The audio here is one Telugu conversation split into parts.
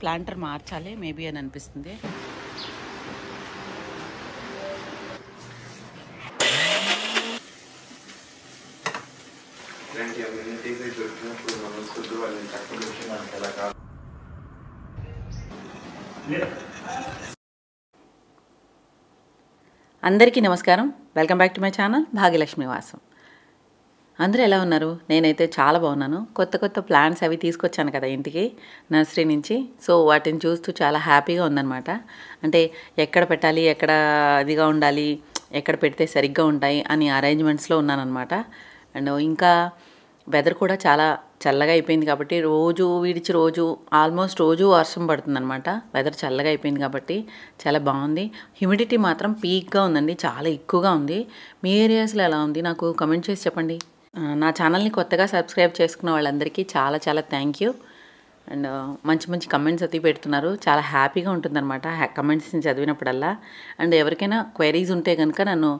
ప్లాంటర్ మార్చాలి మేబీ అని అనిపిస్తుంది. అందరికీ నమస్కారం. Welcome back to my channel Bhagyalakshmi Vasam. అందరూ ఎలా ఉన్నారు? నేనైతే చాలా బాగున్నాను. కొత్త ప్లాంట్స్ అవి తీసుకొచ్చాను కదా ఇంటికి నర్సరీ నుంచి. సో వాటిని చూస్తూ చాలా హ్యాపీగా ఉందన్నమాట. అంటే ఎక్కడ పెట్టాలి, ఎక్కడ అదిగా ఉండాలి, ఎక్కడ పెడితే సరిగ్గా ఉంటాయి అని అరేంజ్మెంట్స్లో ఉన్నానన్నమాట. అండ్ ఇంకా వెదర్ కూడా చాలా చల్లగా అయిపోయింది కాబట్టి రోజు విడిచి రోజు ఆల్మోస్ట్ రోజు వర్షం పడుతుందన్నమాట. వెదర్ చల్లగా అయిపోయింది కాబట్టి చాలా బాగుంది. హ్యూమిడిటీ మాత్రం పీక్గా ఉందండి, చాలా ఎక్కువగా ఉంది. మీ ఏరియాస్లో ఎలా ఉంది నాకు కమెంట్ చేసి చెప్పండి. నా ఛానల్ని కొత్తగా సబ్స్క్రైబ్ చేసుకున్న వాళ్ళందరికీ చాలా చాలా థ్యాంక్ యూ. అండ్ మంచి కమెంట్స్ అతి పెడుతున్నారు, చాలా హ్యాపీగా ఉంటుందన్నమాట కమెంట్స్ని చదివినప్పుడల్లా. అండ్ ఎవరికైనా క్వైరీస్ ఉంటే కనుక నన్ను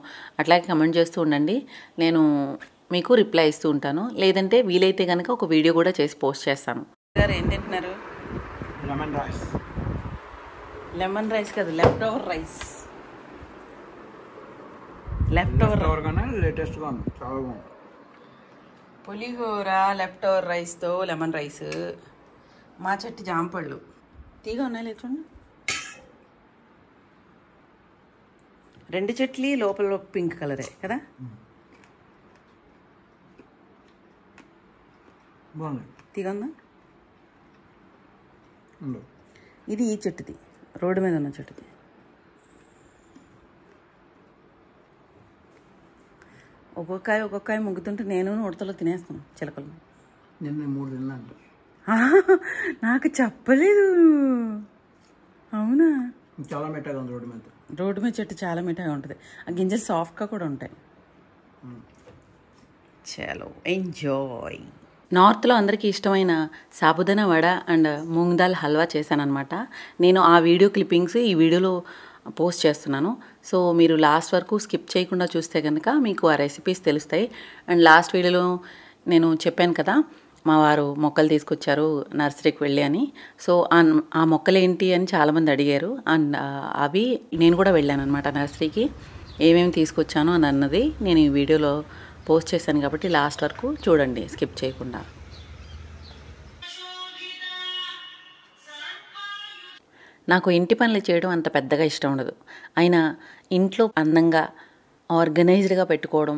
అట్లాగే కమెంట్ చేస్తూ ఉండండి, నేను మీకు రిప్లై ఇస్తూ ఉంటాను. లేదంటే వీలైతే కనుక ఒక వీడియో కూడా చేసి పోస్ట్ చేస్తాను. గారు ఏం తింటున్నారు? Lemon rice. లెమన్ రైస్ కాదు, left over rice. Left over గానే లేటెస్ట్గా ఉంది, చాలా బాగుంది. పులిహోర, లెఫ్ట్ ఓవర్ రైస్తో లెమన్ రైస్, మా చెట్టు జాంపళ్ళు తీగా ఉన్నాయి లేకుండా. రెండు చెట్లు లోపల పింక్ కలరే కదా. బాగుంది, తీగా ఉందా? ఇది ఈ చెట్టుది, రోడ్డు మీద ఉన్న చెట్టుది. ఒక్కొక్కాయ ముగ్గుతుంటే నేను ఉడతలో తినేస్తాను చిలకలు. నిన్న 3 తిన్నాను. నాకు చెప్పలేదు. అవునా? చాలా మెట్టగా ఉంది రోడ్డు మీద. రోడ్డు మీద చెట్టు చాలా మిఠాగా ఉంటుంది. ఆ గింజలు సాఫ్ట్గా కూడా ఉంటాయి. చలో ఎంజాయ్. నార్త్లో అందరికీ ఇష్టమైన సాబుదానా వడ అండ్ మూంగ్ దాల్ హల్వా చేశానమాట. నేను ఆ వీడియో క్లిప్పింగ్స్ ఈ వీడియోలో పోస్ట్ చేస్తున్నాను. సో మీరు లాస్ట్ వరకు స్కిప్ చేయకుండా చూస్తే కనుక మీకు ఆ రెసిపీస్ తెలుస్తాయి. అండ్ లాస్ట్ వీడియోలో నేను చెప్పాను కదా, మా వారు మొక్కలు తీసుకొచ్చారు నర్సరీకి వెళ్ళి అని. సో ఆ మొక్కలు ఏంటి అని చాలామంది అడిగారు. అండ్ అవి నేను కూడా వెళ్ళాను అనమాట నర్సరీకి. ఏమేమి తీసుకొచ్చాను అని అన్నది నేను ఈ వీడియోలో పోస్ట్ చేశాను కాబట్టి లాస్ట్ వరకు చూడండి స్కిప్ చేయకుండా. నాకు ఇంటి పనులు చేయడం అంత పెద్దగా ఇష్టం ఉండదు. అయినా ఇంట్లో అందంగా ఆర్గనైజ్డ్గా పెట్టుకోవడం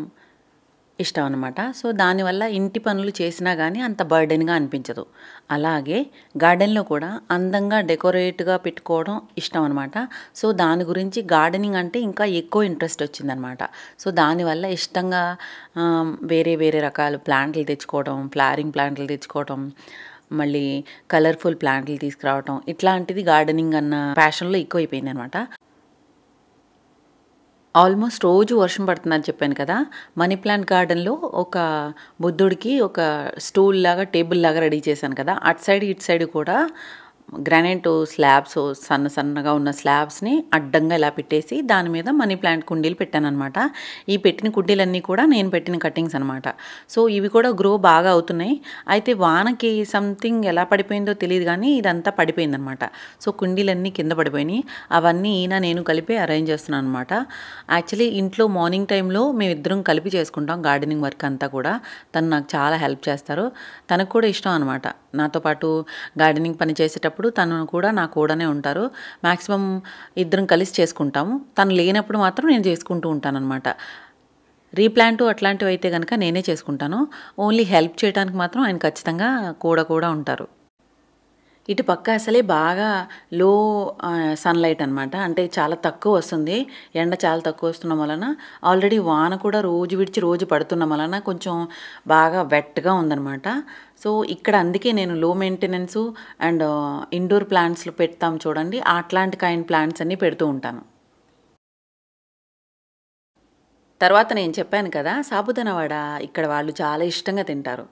ఇష్టం అనమాట. సో దానివల్ల ఇంటి పనులు చేసినా కానీ అంత బర్డెన్గా అనిపించదు. అలాగే గార్డెన్లో కూడా అందంగా డెకరేట్గా పెట్టుకోవడం ఇష్టం అనమాట. సో దాని గురించి గార్డెనింగ్ అంటే ఇంకా ఎక్కువ ఇంట్రెస్ట్ వచ్చిందనమాట. సో దానివల్ల ఇష్టంగా వేరే రకాల ప్లాంట్లు తెచ్చుకోవడం, ఫ్లవరింగ్ ప్లాంట్లు తెచ్చుకోవడం, మళ్ళీ కలర్ఫుల్ ప్లాంట్లు తీసుకురావటం, ఇట్లాంటిది గార్డెనింగ్ అన్న ప్యాషన్లో ఎక్కువైపోయింది అనమాట. ఆల్మోస్ట్ రోజు వర్షం పడుతుందని చెప్పాను కదా. మనీ ప్లాంట్ గార్డెన్లో ఒక బుద్ధుడికి ఒక స్టూల్ లాగా టేబుల్ లాగా రెడీ చేశాను కదా. అటు సైడ్ ఇటు సైడ్ కూడా గ్రానైట్ స్లాబ్స్, సన్నగా ఉన్న స్లాబ్స్ని అడ్డంగా ఇలా పెట్టేసి దాని మీద మనీ ప్లాంట్ కుండీలు పెట్టాను అనమాట. ఈ పెట్టిన కుండీలన్నీ కూడా నేను పెట్టిన కటింగ్స్ అనమాట. సో ఇవి కూడా గ్రో బాగా అవుతున్నాయి. అయితే వానకి సంథింగ్ ఎలా పడిపోయిందో తెలియదు కానీ ఇదంతా పడిపోయిందనమాట. సో కుండీలన్నీ కింద పడిపోయినాయి. అవన్నీ నేను కలిపి అరేంజ్ చేస్తున్నాను అనమాట. యాక్చువల్లీ ఇంట్లో మార్నింగ్ టైంలో మేమిద్దరం కలిపి చేసుకుంటాం గార్డెనింగ్ వర్క్ అంతా కూడా. తను నాకు చాలా హెల్ప్ చేస్తారు. తనకు కూడా ఇష్టం అనమాట నాతో పాటు గార్డెనింగ్ పని చేసేటప్పుడు తను కూడా నా కూడానే ఉంటారు. మ్యాక్సిమం ఇద్దరం కలిసి చేసుకుంటాము. తను లేనప్పుడు మాత్రం నేను చేసుకుంటూ ఉంటాను అనమాట. రీప్లాంట్ అట్లాంటివి అయితే కనుక నేనే చేసుకుంటాను. ఓన్లీ హెల్ప్ చేయడానికి మాత్రం ఆయన ఖచ్చితంగా కూడా ఉంటారు. ఇటు పక్క అసలే బాగా లో సన్లైట్ అనమాట. అంటే చాలా తక్కువ వస్తుంది, ఎండ చాలా తక్కువ వస్తున్న వలన ఆల్రెడీ వాన కూడా రోజు విడిచి రోజు పడుతున్న వలన కొంచెం బాగా వెట్గా ఉందన్నమాట. సో ఇక్కడ అందుకే నేను లో మెయింటెనెన్స్ అండ్ ఇండోర్ ప్లాంట్స్లో పెడతాం చూడండి, అట్లాంటి కైండ్ ప్లాంట్స్ అన్నీ పెడుతూ ఉంటాను. తర్వాత నేను చెప్పాను కదా సాబుదానా వడ ఇక్కడ వాళ్ళు చాలా ఇష్టంగా తింటారు.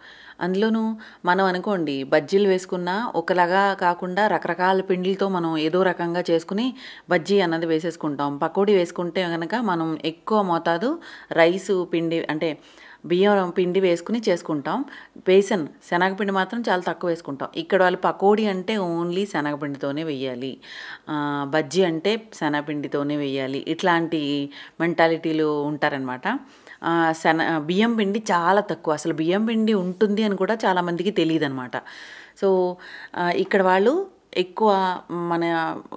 అందులోనూ మనం అనుకోండి బజ్జీలు వేసుకున్నా ఒకలాగా కాకుండా రకరకాల పిండిలతో మనం ఏదో రకంగా చేసుకుని బజ్జీ అన్నది వేసేసుకుంటాం. పకోడీ వేసుకుంటే కనుక మనం ఎక్కువ మోతాదు రైసు పిండి అంటే బియ్యం పిండి వేసుకుని చేసుకుంటాం. బేసన్ శనగపిండి మాత్రం చాలా తక్కువ వేసుకుంటాం. ఇక్కడ వాళ్ళు పకోడీ అంటే ఓన్లీ శనగపిండితోనే వెయ్యాలి, బజ్జీ అంటే శనగపిండితోనే వెయ్యాలి, ఇట్లాంటి మెంటాలిటీలు ఉంటారనమాట. బియ్యం పిండి చాలా తక్కువ, అసలు బియ్యం పిండి ఉంటుంది అని కూడా చాలామందికి తెలియదు అనమాట. సో ఇక్కడ వాళ్ళు ఎక్కువ మన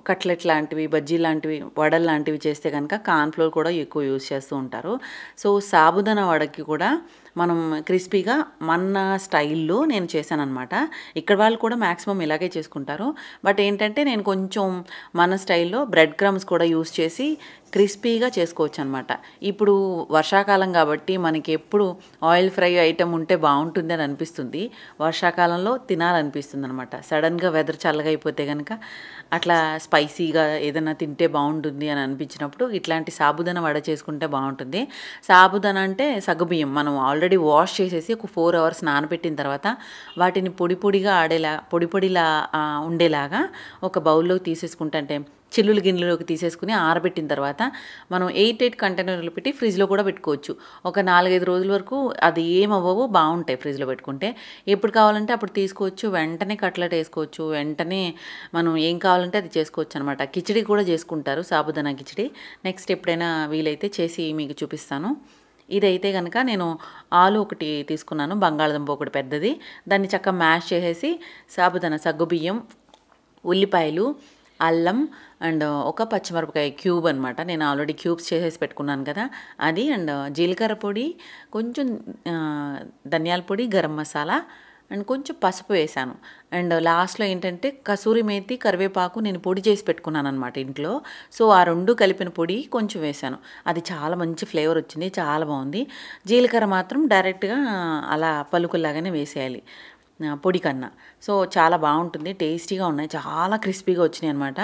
కట్లెట్ లాంటివి, బజ్జీ లాంటివి, వడలు లాంటివి చేస్తే కనుక కార్న్‌ఫ్లోర్ కూడా ఎక్కువ యూజ్ చేస్తూ ఉంటారు. సో సాబుదానా వడకి కూడా మనం క్రిస్పీగా మన స్టైల్లో నేను చేశాననమాట. ఇక్కడ వాళ్ళు కూడా మ్యాక్సిమం ఇలాగే చేసుకుంటారు. బట్ ఏంటంటే నేను కొంచెం మన స్టైల్లో బ్రెడ్ క్రమ్స్ కూడా యూజ్ చేసి క్రిస్పీగా చేసుకోవచ్చు అనమాట. ఇప్పుడు వర్షాకాలం కాబట్టి మనకి ఎప్పుడు ఆయిల్ ఫ్రై ఐటెం ఉంటే బాగుంటుంది అని అనిపిస్తుంది. వర్షాకాలంలో తినాలనిపిస్తుంది అనమాట. సడన్గా వెదర్ చల్లగా అయిపోతే కనుక అట్లా స్పైసీగా ఏదైనా తింటే బాగుంటుంది అని అనిపించినప్పుడు ఇట్లాంటి సాబుదానా వడ చేసుకుంటే బాగుంటుంది. సాబుదానా అంటే సగ్గుబియ్యం మనం ఆల్రెడీ వాష్ చేసేసి ఒక 4 hours నానబెట్టిన తర్వాత వాటిని పొడిలా ఉండేలాగా ఒక బౌల్లోకి తీసేసుకుంటే, అంటే చిల్లులు గిన్నెలోకి తీసేసుకుని ఆరబెట్టిన తర్వాత మనం 8 కంటైనర్లు పెట్టి ఫ్రిడ్జ్లో కూడా పెట్టుకోవచ్చు. ఒక 4-5 రోజుల వరకు అది ఏమవ్వవు, బాగుంటాయి ఫ్రిడ్జ్లో పెట్టుకుంటే. ఎప్పుడు కావాలంటే అప్పుడు తీసుకోవచ్చు, వెంటనే కట్లెట్ వేసుకోవచ్చు, వెంటనే మనం ఏం కావాలంటే అది చేసుకోవచ్చు అనమాట. కిచిడి కూడా చేసుకుంటారు, సాబుదానా కిచిడి. నెక్స్ట్ ఎప్పుడైనా వీలైతే చేసి మీకు చూపిస్తాను. ఇదైతే కనుక నేను ఆలు ఒకటి తీసుకున్నాను, బంగాళదుంప ఒకటి పెద్దది, దాన్ని చక్కగా మ్యాష్ చేసేసి సాబుదానా సగ్గుబియ్యం, ఉల్లిపాయలు, అల్లం అండ్ ఒక పచ్చిమిరపకాయ క్యూబ్ అనమాట. నేను ఆల్రెడీ క్యూబ్స్ చేసేసి పెట్టుకున్నాను కదా అది, అండ్ జీలకర్ర పొడి, కొంచెం ధనియాల పొడి, గరం మసాలా అండ్ కొంచెం పసుపు వేసాను. అండ్ లాస్ట్లో ఏంటంటే కసూరి మేతి, కరివేపాకు నేను పొడి చేసి పెట్టుకున్నాను అనమాట ఇంట్లో. సో ఆ 2 కలిపిన పొడి కొంచెం వేసాను. అది చాలా మంచి ఫ్లేవర్ వచ్చింది, చాలా బాగుంది. జీలకర్ర మాత్రం డైరెక్ట్గా అలా పలుకుల్లాగానే వేసేయాలి పొడి కన్నా. సో చాలా బాగుంటుంది, టేస్టీగా ఉన్నాయి, చాలా క్రిస్పీగా వచ్చినాయి అనమాట.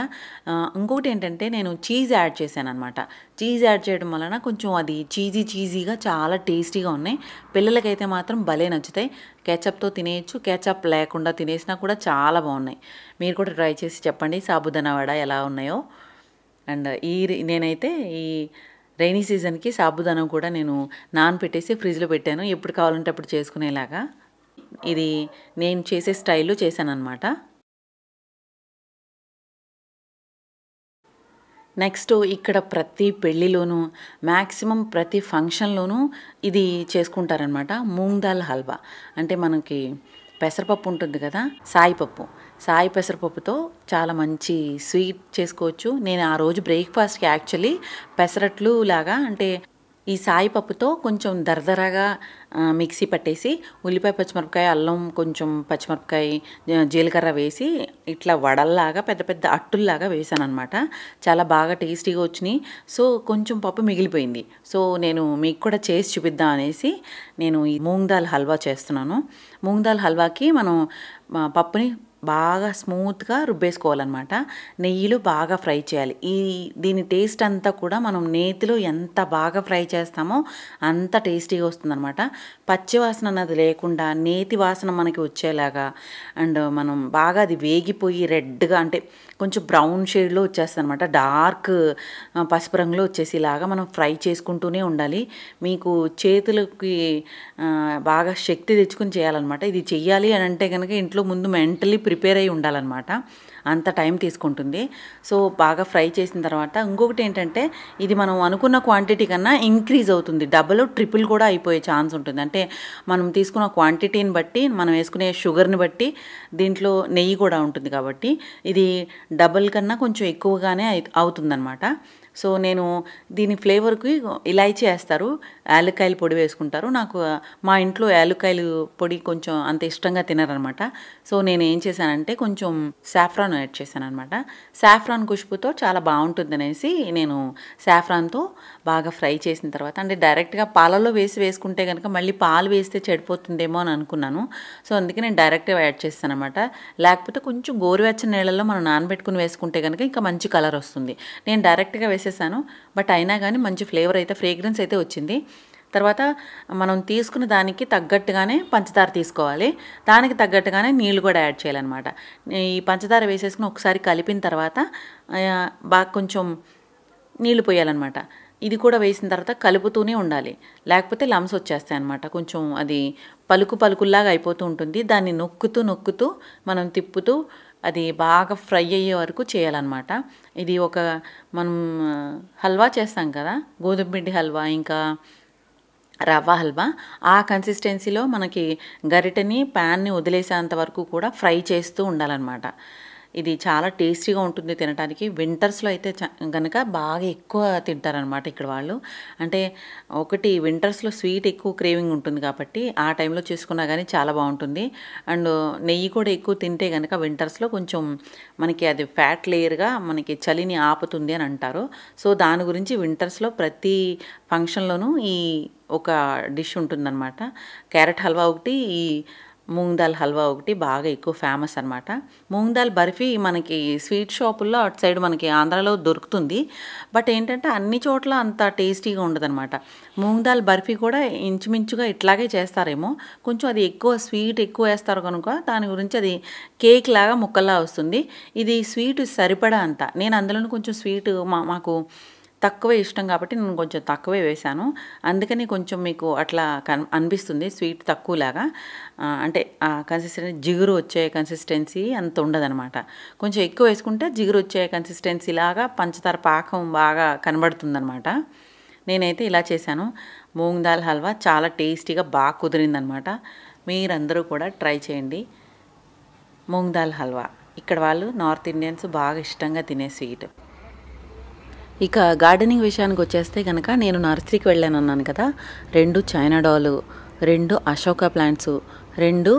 ఇంకొకటి ఏంటంటే నేను చీజ్ యాడ్ చేశాను అనమాట. చీజ్ యాడ్ చేయడం వలన కొంచెం అది చీజీగా చాలా టేస్టీగా ఉన్నాయి. పిల్లలకైతే మాత్రం భలే నచ్చుతాయి. కేచప్తో తినేయచ్చు, కేచప్ లేకుండా తినేసినా కూడా చాలా బాగున్నాయి. మీరు కూడా ట్రై చేసి చెప్పండి సాబుదానా వడ ఎలా ఉన్నాయో. అండ్ నేనైతే ఈ రైనీ సీజన్కి సాబుదానా కూడా నేను నానబెట్టేసి ఫ్రిడ్జ్లో పెట్టాను, ఎప్పుడు కావాలంటే అప్పుడు చేసుకునేలాగా. ఇది నేను చేసే స్టైల్లో చేశానన్నమాట. నెక్స్ట్ ఇక్కడ ప్రతి పెళ్ళిలోనూ మ్యాక్సిమం ప్రతి ఫంక్షన్లోనూ ఇది చేసుకుంటారనమాట. మూంగ్ దాల్ హల్వా అంటే మనకి పెసరపప్పు ఉంటుంది కదా, సాయి పెసరపప్పుతో చాలా మంచి స్వీట్ చేసుకోవచ్చు. నేను ఆ రోజు బ్రేక్ఫాస్ట్కి యాక్చువల్లీ పెసరట్లు లాగా, అంటే ఈ సాయి పప్పుతో కొంచెం దరదరగా మిక్సీ పట్టేసి ఉల్లిపాయ, పచ్చిమిరపకాయ, అల్లం, కొంచెం పచ్చిమిరపకాయ, జీలకర్ర వేసి ఇట్లా వడల్లాగా పెద్ద పెద్ద అట్టుల్లాగా వేసాను అనమాట. చాలా బాగా టేస్టీగా వచ్చినాయి. సో కొంచెం పప్పు మిగిలిపోయింది. సో నేను మీకు కూడా చేసి చూపిద్దాం అనేసి నేను ఈ మూంగ్ దాల్ హల్వా చేస్తున్నాను. మూంగ్ దాల్ హల్వాకి మనం పప్పుని బాగా స్మూత్గా రుబ్బేసుకోవాలన్నమాట. నెయ్యిలో బాగా ఫ్రై చేయాలి. దీని టేస్ట్ అంతా కూడా మనం నేతిలో ఎంత బాగా ఫ్రై చేస్తామో అంత టేస్టీగా వస్తుందన్నమాట. పచ్చి వాసన అన్నది లేకుండా నేతి వాసన మనకి వచ్చేలాగా, అండ్ మనం బాగా అది వేగిపోయి రెడ్గా, అంటే కొంచెం బ్రౌన్ షేడ్లో వచ్చేస్తుంది అనమాట. డార్క్ పసుపు రంగులో వచ్చేసేలాగా మనం ఫ్రై చేసుకుంటూనే ఉండాలి. మీకు చేతులకి బాగా శక్తి తెచ్చుకుని చేయాలన్నమాట. ఇది చెయ్యాలి అని అంటే కనుక ఇంట్లో ముందు మెంటలీ ప్రిపేర్ అయి ఉండాలన్నమాట. అంత టైం తీసుకుంటుంది. సో బాగా ఫ్రై చేసిన తర్వాత ఇంకొకటి ఏంటంటే ఇది మనం అనుకున్న క్వాంటిటీ కన్నా ఇంక్రీజ్ అవుతుంది, డబుల్ ట్రిపుల్ కూడా అయిపోయే ఛాన్స్ ఉంటుంది. అంటే మనం తీసుకున్న క్వాంటిటీని బట్టి, మనం వేసుకునే షుగర్ని బట్టి దీంట్లో నెయ్యి కూడా ఉంటుంది కాబట్టి ఇది డబుల్ కన్నా కొంచెం ఎక్కువగానే అవుతుందన్నమాట. సో నేను దీని ఫ్లేవర్కి ఇలాచీ వేస్తారు, యాలక్కాయల పొడి వేసుకుంటారు. నాకు మా ఇంట్లో యాలక్కాయలు పొడి కొంచెం అంత ఇష్టంగా తినరనమాట. సో నేను ఏం చేశానంటే కొంచెం సాఫ్రాన్ యాడ్ చేశాను అనమాట. సాఫ్రాన్ ఖుష్బుతో చాలా బాగుంటుంది అనేసి నేను సాఫ్రాన్తో బాగా ఫ్రై చేసిన తర్వాత, అంటే డైరెక్ట్గా పాలలో వేసుకుంటే కనుక మళ్ళీ పాలు వేస్తే చెడిపోతుందేమో అని అనుకున్నాను. సో అందుకే నేను డైరెక్ట్గా యాడ్ చేస్తాను అనమాట. లేకపోతే కొంచెం గోరువెచ్చని నీళ్ళల్లో మనం నానబెట్టుకుని వేసుకుంటే కనుక ఇంకా మంచి కలర్ వస్తుంది. నేను డైరెక్ట్గా వేసేసాను, బట్ అయినా కానీ మంచి ఫ్లేవర్ అయితే, ఫ్రేగ్రెన్స్ అయితే వచ్చింది. తర్వాత మనం తీసుకున్న దానికి తగ్గట్టుగానే పంచదార తీసుకోవాలి, దానికి తగ్గట్టుగానే నీళ్ళు కూడా యాడ్ చేయాలన్నమాట. ఈ పంచదార వేసేసుకుని ఒకసారి కలిపిన తర్వాత బాగా కొంచెం నీళ్ళు పోయాలన్నమాట. ఇది కూడా వేసిన తర్వాత కలుపుతూనే ఉండాలి, లేకపోతే లమ్స్ వచ్చేస్తాయి అన్నమాట. కొంచెం అది పలుకుల్లాగా అయిపోతూ ఉంటుంది. దాన్ని నొక్కుతూ మనం తిప్పుతూ అది బాగా ఫ్రై అయ్యే వరకు చేయాలన్నమాట. ఇది మనం హల్వా చేస్తాం కదా, గోధుమ పిండి హల్వా, ఇంకా రవ్వ హల్వా, ఆ కన్సిస్టెన్సీలో మనకి గరిటెని ప్యాన్ని వదిలేసేంత వరకు కూడా ఫ్రై చేస్తూ ఉండాలన్నమాట. ఇది చాలా టేస్టీగా ఉంటుంది తినడానికి. వింటర్స్లో అయితే కనుక బాగా ఎక్కువ తింటారనమాట ఇక్కడ వాళ్ళు. అంటే ఒకటి వింటర్స్లో స్వీట్ ఎక్కువ క్రేవింగ్ ఉంటుంది కాబట్టి ఆ టైంలో చేసుకున్నా కానీ చాలా బాగుంటుంది. అండ్ నెయ్యి కూడా ఎక్కువ తింటే కనుక వింటర్స్లో కొంచెం మనకి అది ఫ్యాట్ లేయర్గా మనకి చలిని ఆపుతుంది అని అంటారు. సో దాని గురించి వింటర్స్లో ప్రతి ఫంక్షన్లోనూ ఈ ఒక డిష్ ఉంటుందన్నమాట. క్యారెట్ హల్వా ఒకటి, ఈ మూంగ్ దాల్ హల్వా ఒకటి బాగా ఎక్కువ ఫేమస్ అనమాట. మూంగ్ దాల్ బర్ఫీ మనకి స్వీట్ షాపుల్లో అటు సైడ్ మనకి ఆంధ్రాలో దొరుకుతుంది. బట్ ఏంటంటే అన్ని చోట్ల అంత టేస్టీగా ఉండదన్నమాట. మూంగ్ దాల్ బర్ఫీ కూడా ఇంచుమించుగా ఇట్లాగే చేస్తారేమో, కొంచెం అది స్వీట్ ఎక్కువ వేస్తారు కనుక దాని గురించి అది కేక్ లాగా ముక్కల్లా వస్తుంది. ఇది స్వీట్ సరిపడా అంత. నేను అందులోనే కొంచెం స్వీట్ మాకు తక్కువే ఇష్టం కాబట్టి నేను కొంచెం తక్కువే వేశాను. అందుకని కొంచెం మీకు అట్లా అనిపిస్తుంది స్వీట్ తక్కువలాగా. అంటే ఆ కన్సిస్టెన్సీ జిగురు వచ్చే కన్సిస్టెన్సీ అంత ఉండదనమాట. కొంచెం ఎక్కువ వేసుకుంటే జిగురు వచ్చే కన్సిస్టెన్సీ లాగా పంచదార పాకం బాగా కనబడుతుందనమాట. నేనైతే ఇలా చేశాను. మూంగ్ దాల్ హల్వా చాలా టేస్టీగా బాగా కుదిరిందనమాట. మీరందరూ కూడా ట్రై చేయండి మూంగ్ దాల్ హల్వా. ఇక్కడ వాళ్ళు నార్త్ ఇండియన్స్ బాగా ఇష్టంగా తినే స్వీట్. ఇక గార్డెనింగ్ విషయానికి వచ్చేస్తే కనుక నేను నర్సరీకి వెళ్ళాను అన్నాను కదా. 2 China doll, 2 Ashoka plants, 2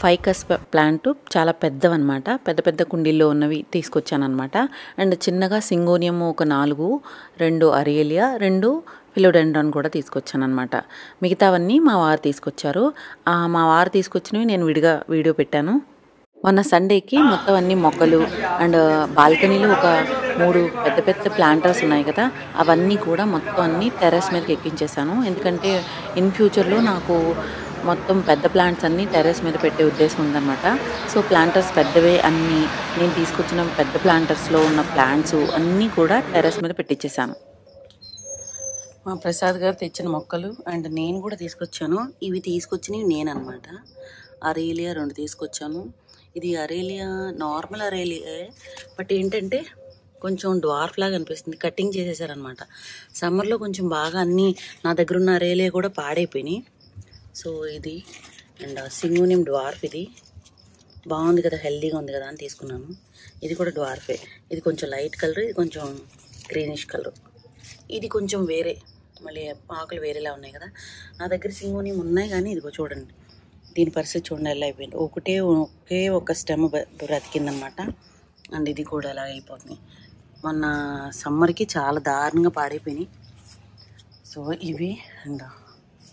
ficus plant చాలా పెద్దవన్నమాట. పెద్ద కుండీల్లో ఉన్నవి తీసుకొచ్చానమాట. అండ్ చిన్నగా సింగోనియం ఒక 4, 2 అరేలియా, 2 ఫిలోడెండ్రాన్ కూడా తీసుకొచ్చానమాట. మిగతావన్నీ మా వారు తీసుకొచ్చారు. మా వారు తీసుకొచ్చినవి నేను విడిగా వీడియో పెట్టాను. మొన్న సండేకి మొత్తం అన్ని మొక్కలు అండ్ బాల్కనీలో ఒక 3 పెద్ద ప్లాంటర్స్ ఉన్నాయి కదా, అవన్నీ కూడా మొత్తం అన్నీ టెర్రస్ మీదకి ఎక్కించేసాను. ఎందుకంటే ఇన్ ఫ్యూచర్లో నాకు మొత్తం పెద్ద ప్లాంట్స్ అన్నీ టెర్రస్ మీద పెట్టే ఉద్దేశం ఉందన్నమాట. సో ప్లాంటర్స్ పెద్దవే అన్నీ, నేను తీసుకొచ్చిన పెద్ద ప్లాంటర్స్లో ఉన్న ప్లాంట్స్ అన్నీ కూడా టెర్రస్ మీద పెట్టించేసాను. మా ప్రసాద్ గారు తెచ్చిన మొక్కలు అండ్ నేను కూడా తీసుకొచ్చాను. ఇవి తీసుకొచ్చినవి నేనన్నమాట. అరేలియా 2 తీసుకొచ్చాను. ఇది అరేలియా నార్మల్ అరేలియా, బట్ ఏంటంటే కొంచెం డ్వార్ఫ్ లాగా అనిపిస్తుంది. కటింగ్ చేసేసారనమాట. సమ్మర్లో కొంచెం బాగా అన్నీ నా దగ్గర ఉన్న అరేలియా కూడా పాడైపోయినాయి. సో ఇది అండ్ సింగోనియం డ్వార్ఫ్, ఇది బాగుంది కదా, హెల్దీగా ఉంది కదా అని తీసుకున్నాను. ఇది కూడా డ్వార్ఫే. ఇది కొంచెం లైట్ కలర్, ఇది కొంచెం గ్రీనిష్ కలర్. ఇది కొంచెం వేరే, మళ్ళీ ఆకులు వేరేలా ఉన్నాయి కదా. నా దగ్గర సింగోనియం ఉన్నాయి కానీ ఇదిగో చూడండి, దీని పరిస్థితి చూడండి ఎలా అయిపోయింది. ఒకే ఒక స్టెమ్ బ్రతికిందనమాట. అండ్ ఇది కూడా ఎలా అయిపోతుంది. మొన్న సమ్మర్కి చాలా దారుణంగా పాడైపోయినాయి. సో ఇవి అండ్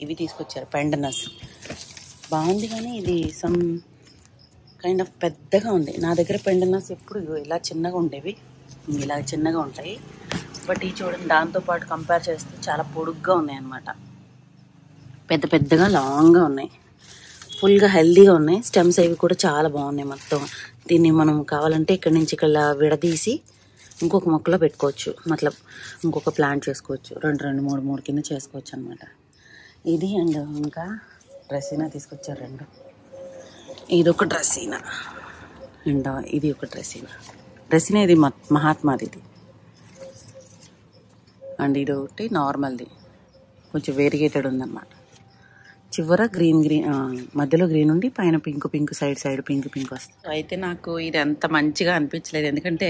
ఇవి తీసుకొచ్చారు. పెండనస్ బాగుంది కానీ ఇది సమ్ కైండ్ ఆఫ్ పెద్దగా ఉంది. నా దగ్గర పెండనస్ ఎప్పుడు ఇలా చిన్నగా ఉండేవి, ఇలా చిన్నగా ఉంటాయి. బట్ ఈ చూడండి, దాంతోపాటు కంపేర్ చేస్తే చాలా పొడుగ్గా ఉన్నాయి అన్నమాట. పెద్దగా లాంగ్గా ఉన్నాయి, ఫుల్గా హెల్దీగా ఉన్నాయి. స్టెమ్స్ అవి కూడా చాలా బాగున్నాయి. మొత్తం దీన్ని మనం కావాలంటే ఇక్కడి నుంచి ఇక్కడ విడదీసి ఇంకొక మొక్కలో పెట్టుకోవచ్చు. మతలబ్ ఇంకొక ప్లాంట్ చేసుకోవచ్చు. 2, 3 కింద చేసుకోవచ్చు అనమాట. ఇది అండ్ ఇంకా డ్రెస్సీనా తీసుకొచ్చారు 2. ఇది ఒక డ్రెస్సీనా అండ్ ఇది ఒక డ్రెస్సీనా. ఇది మహాత్మాది ఇది. అండ్ ఇది ఒకటి నార్మల్ది, కొంచెం వేరిగేటెడ్ ఉందన్నమాట. చివర గ్రీన్ మధ్యలో గ్రీన్ ఉండి పైన పింక్ సైడ్ పింక్ వస్తుంది. అయితే నాకు ఇది అంత మంచిగా అనిపించలేదు, ఎందుకంటే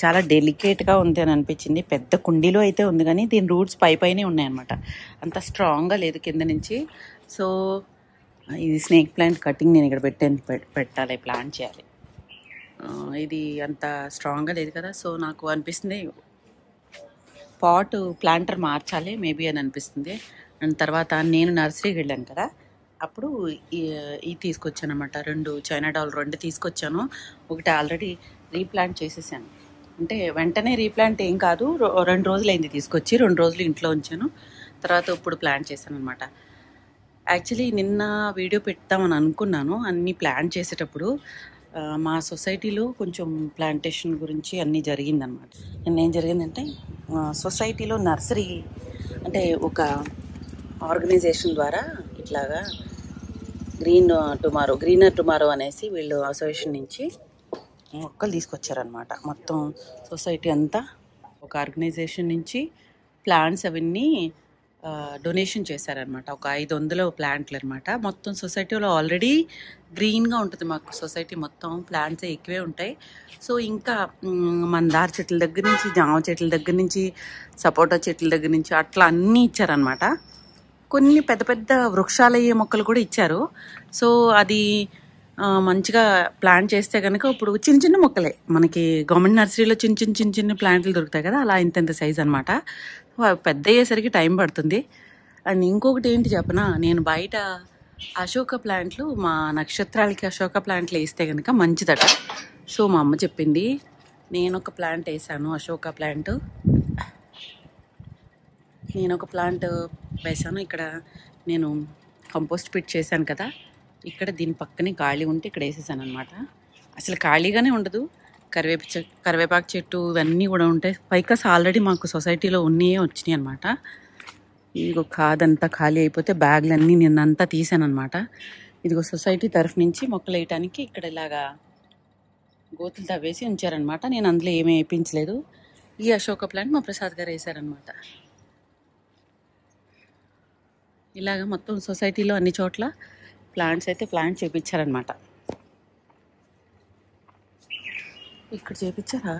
చాలా డెలికేట్గా ఉంది అని అనిపించింది. పెద్ద కుండీలో అయితే ఉంది కానీ దీని రూట్స్ పైనే ఉన్నాయన్నమాట. అంత స్ట్రాంగ్గా లేదు కింద నుంచి. సో ఇది స్నేక్ ప్లాంట్ కటింగ్ నేను ఇక్కడ పెట్టాలి, ప్లాంట్ చేయాలి. ఇది అంత స్ట్రాంగ్గా లేదు కదా. సో నాకు అనిపిస్తుంది ప్లాంటర్ మార్చాలి మేబీ అని అనిపిస్తుంది. అండ్ తర్వాత నేను నర్సరీకి వెళ్ళాను కదా, అప్పుడు ఇది తీసుకొచ్చాను అనమాట. 2 చైనా డాల్ 2 తీసుకొచ్చాను. ఒకటి ఆల్రెడీ రీప్లాంట్ చేసేసాను. అంటే వెంటనే రీప్లాంట్ ఏం కాదు, 2 రోజులైంది తీసుకొచ్చి, 2 రోజులు ఇంట్లో ఉంచాను. తర్వాత ఇప్పుడు ప్లాంట్ చేశాను అనమాట. యాక్చువల్లీ నిన్న వీడియో పెడతామని అనుకున్నాను అన్నీ ప్లాంట్ చేసేటప్పుడు. మా సొసైటీలో కొంచెం ప్లాంటేషన్ గురించి అన్నీ జరిగిందనమాట. నిన్న ఏం జరిగిందంటే సొసైటీలో నర్సరీ అంటే ఒక ఆర్గనైజేషన్ ద్వారా ఇట్లాగా గ్రీనర్ టుమారో అనేసి వీళ్ళు అసోసియేషన్ నుంచి మొక్కలు తీసుకొచ్చారనమాట. మొత్తం సొసైటీ అంతా ఒక ఆర్గనైజేషన్ నుంచి ప్లాంట్స్ అవన్నీ డొనేషన్ చేశారనమాట. ఒక 500 ప్లాంట్లు అనమాట. మొత్తం సొసైటీలో ఆల్రెడీ గ్రీన్గా ఉంటుంది మాకు సొసైటీ మొత్తం, ప్లాంట్స్ ఎక్కువే ఉంటాయి. సో ఇంకా మందార చెట్ల దగ్గర నుంచి, జామ చెట్ల దగ్గర నుంచి, సపోటా చెట్ల దగ్గర నుంచి అట్లా అన్నీ ఇచ్చారనమాట. కొన్ని పెద్ద పెద్ద వృక్షాలయ్యే మొక్కలు కూడా ఇచ్చారు. సో అది మంచిగా ప్లాంట్ చేస్తే కనుక ఇప్పుడు చిన్న చిన్న మొక్కలే మనకి గవర్నమెంట్ నర్సరీలో చిన్న చిన్న ప్లాంట్లు దొరుకుతాయి కదా, అలా ఇంత సైజ్ అనమాట. పెద్ద అయ్యేసరికి టైం పడుతుంది. అండ్ ఇంకొకటి ఏంటి చెప్పనా, నేను బయట అశోక ప్లాంట్లు మా నక్షత్రాలకి అశోక ప్లాంట్లు వేస్తే కనుక మంచిదట. సో మా అమ్మ చెప్పింది, నేను ఒక ప్లాంట్ వేసాను, అశోక ప్లాంట్. నేను ఒక ప్లాంట్ వేసాను. ఇక్కడ నేను కంపోస్ట్ పిట్ చేశాను కదా, ఇక్కడ దీని పక్కనే ఖాళీ ఉంటే ఇక్కడ వేసేసాను అనమాట. అసలు ఖాళీగానే ఉండదు, కరివేపాకు చెట్టు ఇవన్నీ కూడా ఉంటాయి. పైకాస్ ఆల్రెడీ మాకు సొసైటీలో ఉన్నయే వచ్చినాయి అనమాట. ఇదిగో కాదంతా ఖాళీ అయిపోతే బ్యాగులన్నీ నిన్నంతా తీసాను అనమాట. ఇదిగో సొసైటీ తరఫు నుంచి మొక్కలు వేయటానికి ఇక్కడ ఇలాగా గోతులు తవ్వేసి ఉంచారనమాట. నేను అందులో ఏమీ వేయించలేదు. ఈ అశోక ప్లాంట్ మా ప్రసాద్ గారు వేశారనమాట. ఇలాగ మొత్తం సొసైటీలో అన్ని చోట్ల ప్లాంట్ చేయించారనమాట. ఇక్కడ చేయించారా,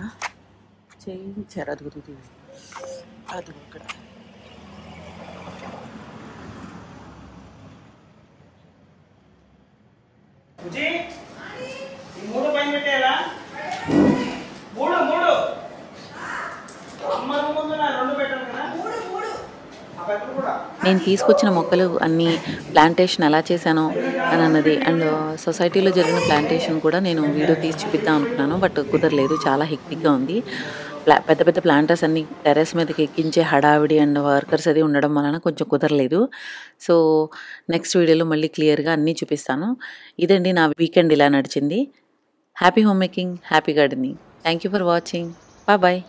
చేయించారు. అది ఇక్కడ నేను తీసుకొచ్చిన మొక్కలు అన్నీ ప్లాంటేషన్ ఎలా చేశానో అని అన్నది, అండ్ సొసైటీలో జరిగిన ప్లాంటేషన్ కూడా నేను వీడియో తీసి చూపిద్దాం అనుకున్నాను, బట్ కుదరలేదు. చాలా హెక్టిక్గా ఉంది. పెద్ద పెద్ద ప్లాంటర్స్ అన్నీ టెర్రస్ మీదకి ఎక్కించే హడావిడి అండ్ వర్కర్స్ అది ఉండడం వలన కొంచెం కుదరలేదు. సో నెక్స్ట్ వీడియోలో మళ్ళీ క్లియర్గా అన్నీ చూపిస్తాను. ఇదండి నా వీకెండ్ ఇలా నడిచింది. Happy home making, happy gardening. Thank you for watching. Bye.